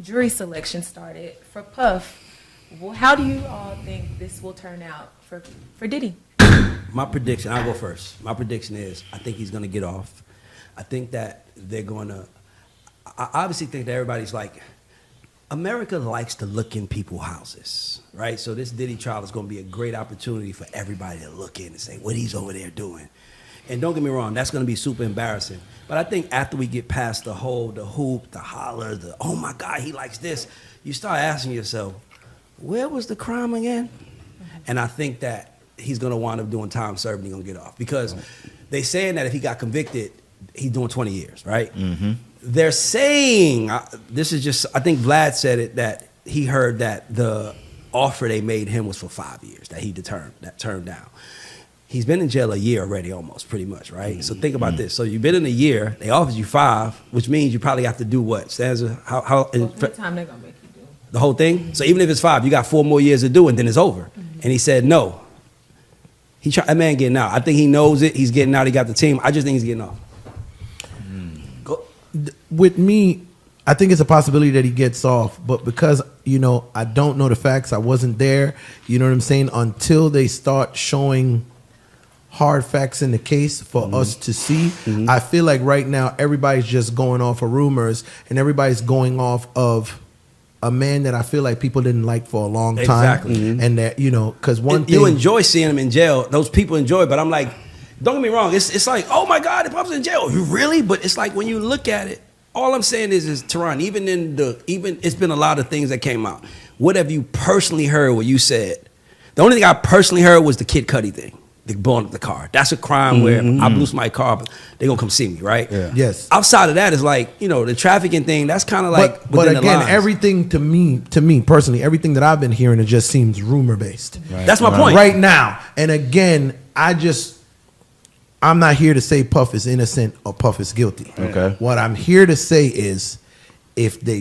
jury selection started for Puff. Well, how do you all think this will turn out for Diddy? My prediction, I'll go first. My prediction is I think he's going to get off. I think that they're going to, I obviously think that everybody's like, America likes to look in people's houses, right? So this Diddy trial is going to be a great opportunity for everybody to look in and say what he's over there doing. And don't get me wrong, that's going to be super embarrassing. But I think after we get past the hoop, the holler, the, oh my God, he likes this, you start asking yourself, where was the crime again? And I think that he's going to wind up doing time served and he's going to get off. Because they saying that if he got convicted, he's doing 20 years, right? Mm-hmm. They're saying, this is just, I think Vlad said it, that he heard that the offer they made him was for 5 years, that he turned down. He's been in jail a year already, almost, pretty much, right? So think about this. So you've been in a year, they offered you 5, which means you probably have to do what? Stanzza, how What time they gonna make you do? The whole thing? So even if it's 5, you got 4 more years to do it, then it's over. And he said no. That man getting out. I think he knows it. He's getting out. He got the team. I just think he's getting off. With me, I think it's a possibility that he gets off, but because, I don't know the facts, I wasn't there, you know what I'm saying, until they start showing hard facts in the case for us to see. I feel like right now everybody's just going off of rumors and everybody's going off of a man that I feel like people didn't like for a long time. Exactly. And that, because one thing... You enjoy seeing him in jail. Those people enjoy it, but I'm like, don't get me wrong. It's like, oh my God, if I was in jail, you really? But it's like when you look at it, all I'm saying is Theron, even it's been a lot of things that came out. What have you personally heard what you said? The only thing I personally heard was the Kid Cudi thing, the blowing up the car. That's a crime where I blew my car, but they gonna come see me, right? Yeah. Yes. Outside of that is like, the trafficking thing, that's kind of like but again, everything to me personally, everything that I've been hearing, it just seems rumor based. Right. That's my point. Right now. And again, I'm not here to say Puff is innocent or Puff is guilty. Okay. What I'm here to say is, if they,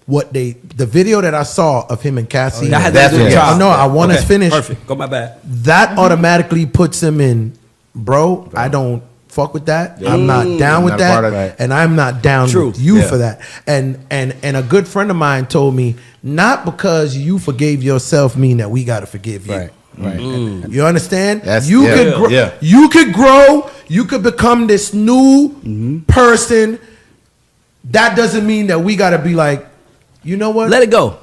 the video that I saw of him and Cassie, I want to finish. Perfect. Go my bad. That automatically puts him in, bro. I don't fuck with that. Yeah. I'm not down with that, and I'm not down with you for that. And a good friend of mine told me, not because you forgave yourself mean that we got to forgive you. Right. You understand? You could grow. You could become this new person. That doesn't mean that we got to be like, you know what? Let it go.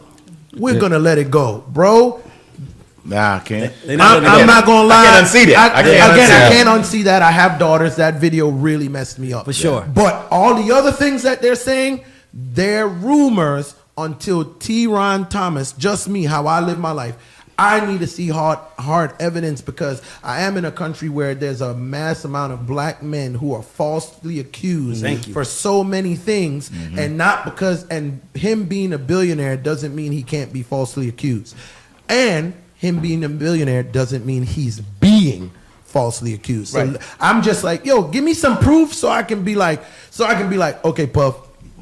We're gonna let it go, bro. Nah, I can't. I'm not gonna lie. I can't unsee that. I can't unsee that. I have daughters. That video really messed me up. For sure. But all the other things that they're saying, they're rumors until Theron Thomas, just me, how I live my life. I need to see hard evidence, because I am in a country where there's a mass amount of black men who are falsely accused for so many things, and him being a billionaire doesn't mean he can't be falsely accused, and him being a billionaire doesn't mean he's being falsely accused. So I'm just like, yo, give me some proof so I can be like, okay, Puff,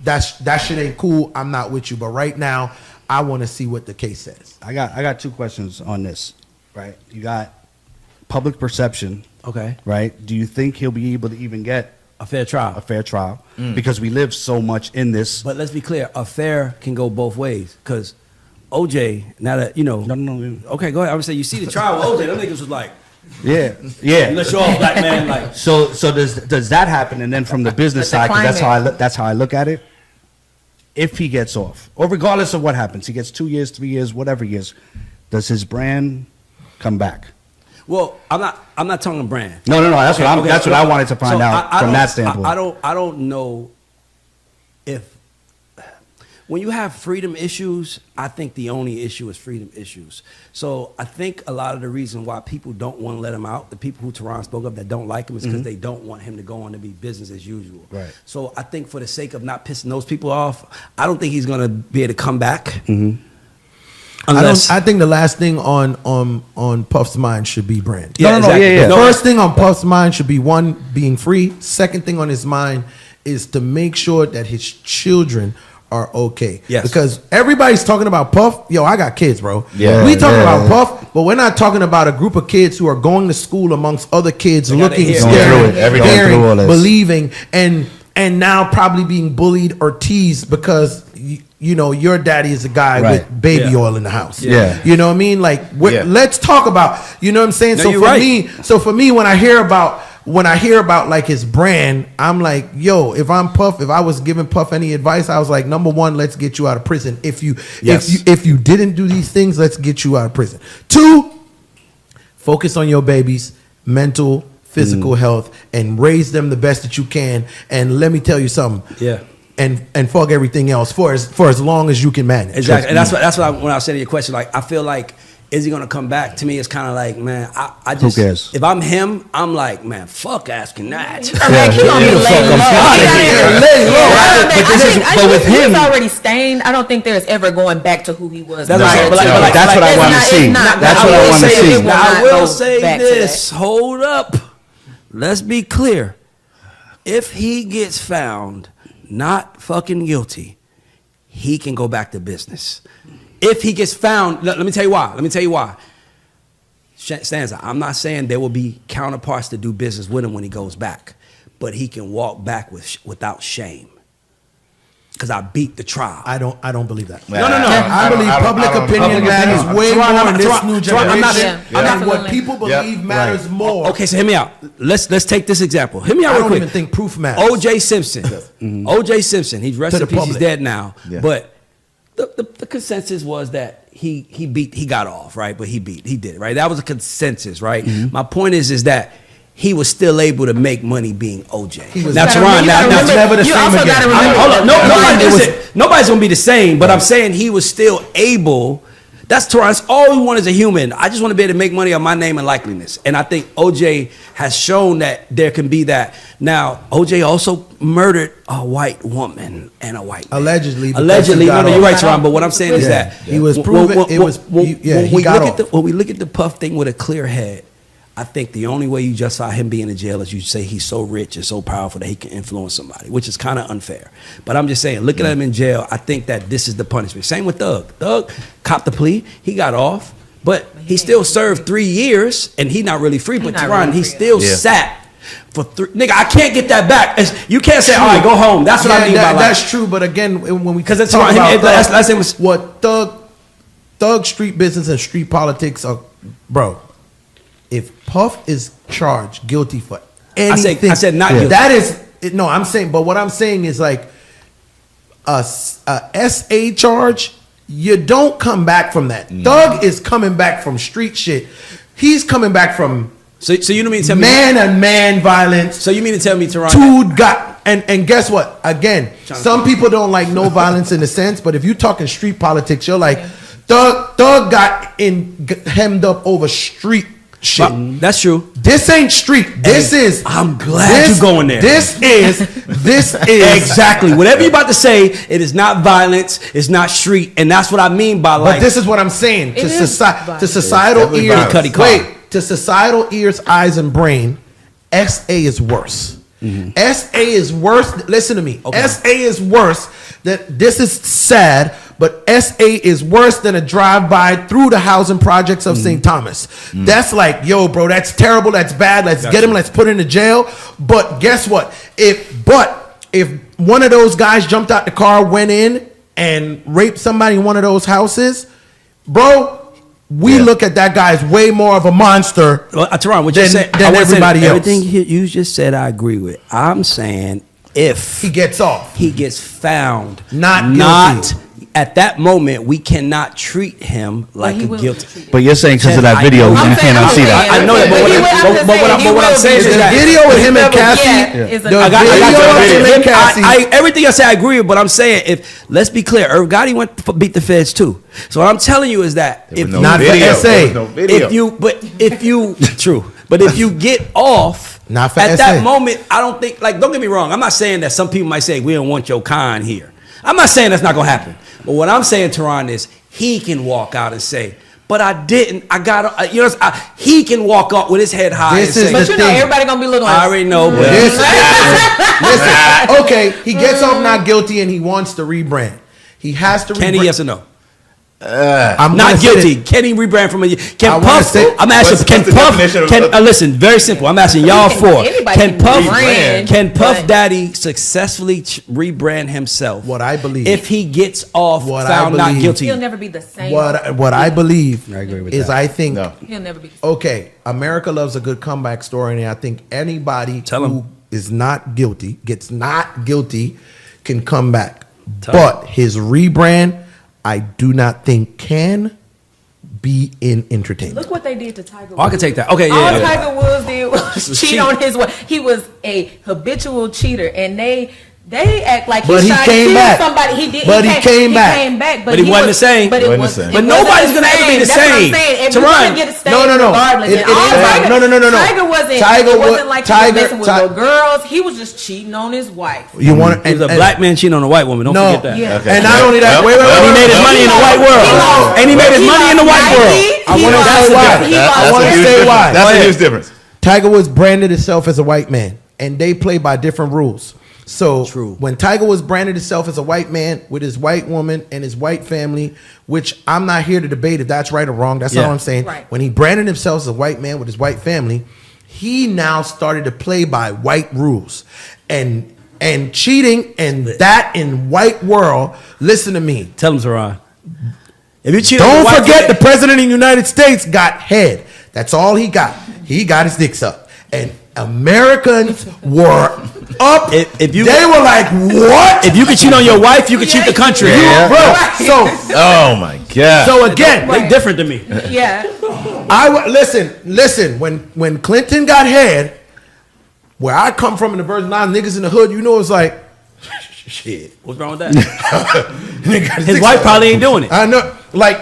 that shit ain't cool. I'm not with you, but right now, I want to see what the case says. I got 2 questions on this, right? You got public perception. Okay. Right? Do you think he'll be able to even get a fair trial? Because we live so much in this. But let's be clear, a fair can go both ways. Because OJ, now that, No. Okay, go ahead. I would say, you see the trial with OJ, them niggas was like, yeah. You let you off, black man. Like, so does that happen? And then from the business side, because that's how I look at it. If he gets off, or regardless of what happens, he gets 2 years, 3 years, whatever years, does his brand come back? Well, I'm not talking brand. No. That's what I wanted to find out from that standpoint. I don't know if, when you have freedom issues, I think the only issue is freedom issues. So I think a lot of the reason why people don't want to let him out, the people who Theron spoke of that don't like him, is because they don't want him to go on to be business as usual. Right. So I think for the sake of not pissing those people off, I don't think he's going to be able to come back. I think the last thing on Puff's mind should be brand. Yeah, First thing on Puff's mind should be, one, being free. Second thing on his mind is to make sure that his children are okay. Yes. Because everybody's talking about Puff. Yo, I got kids, bro. Yeah. We talking about Puff, but we're not talking about a group of kids who are going to school amongst other kids, looking, staring, believing, and now probably being bullied or teased because you know, your daddy is a guy Right. with baby Yeah. oil in the house. Yeah. You know what I mean? Like, Yeah. let's talk about, you know what I'm saying? No, So you're for right. me, when I hear about like his brand, I'm like, yo, if I'm Puff, if I was giving Puff any advice, I was like, number one, let's get you out of prison. If you didn't do these things, let's get you out of prison. 2, focus on your babies, mental, physical health, and raise them the best that you can. And let me tell you something. Yeah. And fuck everything else for as long as you can manage. Exactly, and that's what when I was saying to your question, like I feel like, is he gonna come back? To me, it's kind of like, man, I just, Who cares? if I'm him, I'm like, man, fuck asking that. I'm like, he gonna be laying low. But with him, he's already stained. I don't think there's ever going back to who he was. That's what I'm saying, but prior like- to. that's what I It's want to not- see. it's not That's gonna what I go want to back. see. It will Now, I not will go say back to this. that. Hold up. Let's be clear. If he gets found not fucking guilty, he can go back to business. If he gets found, let me tell you why. Stanzza, I'm not saying there will be counterparts to do business with him when he goes back, but he can walk back without shame. Because I beat the trial. I don't believe that. No. I believe public opinion matters way Teron, more I'm in not- this Teron, new Teron, I'm not- generation. Yeah. And what Definitely. people believe matters more. Okay, so hear me out. Let's take this example. Hear me out I real don't quick. even think proof matters. O.J. Simpson. O.J. Simpson. He's rest To in the peace. He's public. dead now. Yeah. But the consensus was that he got off, right? But he did it, right? That was a consensus, right? My point is that he was still able to make money being O.J. was- Now, You gotta Teron, remember- now, it's never the you same also again. gotta remember. hold on. It was- Nobody's gonna be the same, but I'm saying he was still able. That's Teron. That's all we want as a human. I just want to be able to make money on my name and likeliness. And I think OJ has shown that there can be that. Now, OJ also murdered a white woman and a white man. Allegedly, because Allegedly. he got No, you're off. right, Teron. But what I'm saying is Yeah. that He was when- proven- when- it was- when- yeah, when he we got look off. at when we look at the Puff thing with a clear head, I think the only way you justify him being in jail is you say he's so rich and so powerful that he can influence somebody, which is kind of unfair. But I'm just saying, looking at him in jail, I think that this is the punishment. Same with Thug. Thug copped the plea. He got off, but he still served 3 years, and he not really free. But not Teron, really he free. still Yeah. sat for 3. Nigga, I can't get that back. You can't say, all right, go home. That's what I mean by like. that's true. But again, when we 'Cause it's talk Teron, about last name was- what Thug street business and street politics are, bro. If Puff is charged guilty for anything, I said not guilty. That is no. I'm saying, but what I'm saying is like a SA charge. You don't come back from that. Thug is coming back from street shit. He's coming back from So you don't mean to tell me? man violence. So you mean to tell me, Teron? Dude got and guess what? Again, some people don't like no violence in a sense, but if you're talking street politics, you're like Thug got hemmed up over street shit. That's true. This ain't street. This Hey, is. I'm glad you're going there. This is Exactly. Whatever you're about to say, it is not violence, it's not street, and that's what I mean by like. But this is what I'm saying It to is violence. societal It's definitely ears. violence. Cuddy car. Wait, to societal ears, eyes, and brain, SA is worse. SA is worse. Listen to me. Okay. SA is worse. That this is sad, but SA is worse than a drive-by through the housing projects of St. Thomas. That's like, yo, bro, that's terrible. That's bad. Let's get him. Let's put him in jail. But guess what? If one of those guys jumped out the car, went in, and raped somebody in one of those houses, bro, we look at that guy as way more of a monster. Well, Teron, what you than- said, than I wanna say everybody else. Everything you just said, I agree with. I'm saying if He gets off. he gets found Not guilty. at that moment, we cannot treat him like he a will guilty. be treated. But you're saying because of that video, I'm you cannot see that. I know that, but what I'm saying is The that video with him and Cassie. Yeah. The I got video of him and you. Cassie. Everything I say, I agree with. But I'm saying, let's be clear, Irv Gotti beat the feds too. So what I'm telling you is that There if was no Not for video. SA. There was no video. if you true, but if you get off. Not for at SA. that moment, I don't think, like, don't get me wrong. I'm not saying that some people might say, we don't want your kind here. I'm not saying that's not going to happen. But what I'm saying, Teron, is he can walk out and say, but I didn't. I got, he can walk up with his head high This and is say, the But you know, thing. everybody gonna be looking. I already know, but Listen, okay, he gets off not guilty and he wants to rebrand. He has to rebrand. can he, yes or no? I'm Not gonna say guilty. that- Can he rebrand from a? I Can wanna Puff? say- I'm asking. What's Can the Puff? definition of- Can listen? Very simple. I'm asking y'all four. Anybody Can can Puff? rebrand, Can Puff but- Daddy successfully rebrand himself? What I believe. If he gets off, What I found not believe. guilty. He'll never be the same. What I believe I agree with is that. I think No. He'll never be. The same. okay, America loves a good comeback story, and I think anybody Tell who 'em. is not guilty, gets not guilty, can come back. Tell But his rebrand, I do not think can be in entertainment. Look what they did to Tiger Woods. Oh, I can take that. Okay, All yeah. Tiger Woods did was was cheat cheat. on his wife. He was a habitual cheater, and they act like But he tried came to kill back. somebody. He did. But he came back. He came back, But he wasn't the same. But it Wasn't was. the same. it But wasn't nobody's gonna ever be the That's what I'm same. saying. If Teron. you're gonna get a stain, No. regardless. It And all ain't- Tiger, no. Tiger wasn't. Tiger it wa- wasn't like he Tiger- was messing with Ti- little girls. He was just cheating on his wife. You want He was a black man cheating on a white woman. Don't No. forget that. Yeah. Okay. And not only that, wait, And he made his money in the white world. And he made his money in the white world. I wanna say why. I wanna say why. That's Go a ahead. huge difference. Tiger Woods branded himself as a white man, and they play by different rules. So True. when Tiger Woods branded himself as a white man with his white woman and his white family, which I'm not here to debate if that's right or wrong. That's Yeah. all I'm saying. Right. When he branded himself as a white man with his white family, he now started to play by white rules, and cheating and that in white world. Listen to me. Tell him, Teron. If you cheat on a Don't white forget man- the president of the United States got head. That's all he got. He got his dicks up. And Americans were up. If you- they were like, what? If you could cheat on your wife, you could cheat the country. Yeah. Bro, Oh my god. so again, They different than me. Yeah. listen. When Clinton got head, where I come from in the Virgin Islands, niggas in the hood, you know, it's like, shit. What's wrong with that? Nigga got His dicks wife up. probably ain't doing it. I know, like,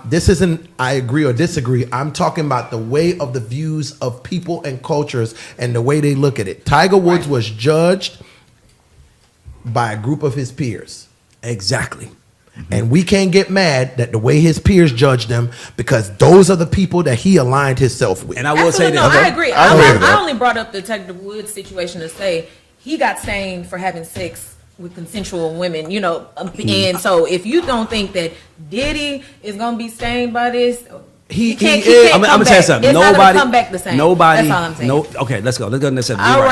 this isn't I agree or disagree. I'm talking about the way of the views of people and cultures and the way they look at it. Tiger Woods was judged by a group of his peers. Exactly. And we can't get mad that the way his peers judged him, because those are the people that he aligned himself with. And I will say Absolutely, this. no, I agree. I agree with that. I only brought up the Tiger Woods situation to say he got stained for having sex with consensual women, you know. And so if you don't think that Diddy is gonna be stained by this, He can't is. come I'm gonna tell you back. something. It's not gonna Nobody come back the same. Nobody. That's all I'm saying. No. Okay, let's go. Let's go. Let's go. All right.